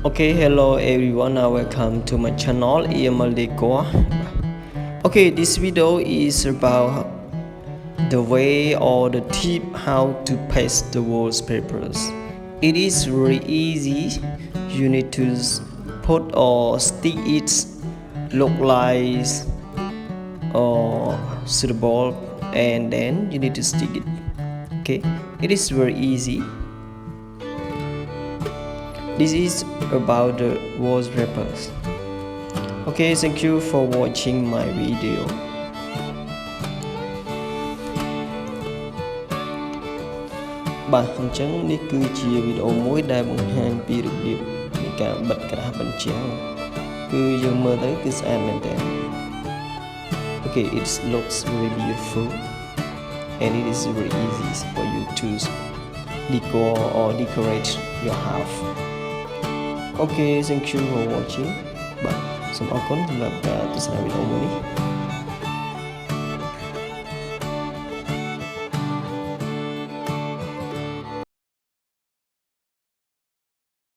Okay, hello everyone, welcome to my channel EML DecoR. Okay, this video is about the way or the tip how to paste the wallpapers. It is really easy. You need to put or stick it look like or suitable, and then you need to stick it. Okay, it is very easy. This is about the wallpapers. Okay, thank you for watching my video. បាទអញ្ចឹងនេះគឺជាវីដេអូមួយដែលបង្ហាញពីរបៀបនៃការបិទក្រាស់បញ្ចាំងគឺយើងមើលទៅគឺស្អាតមែនទែន Okay, it looks very beautiful and it is very easy for you to decor or decorate your house. Okay, thank you for watching. But សូមអរគុណសម្រាប់ការទស្សនាវីដេអូមួយនេះ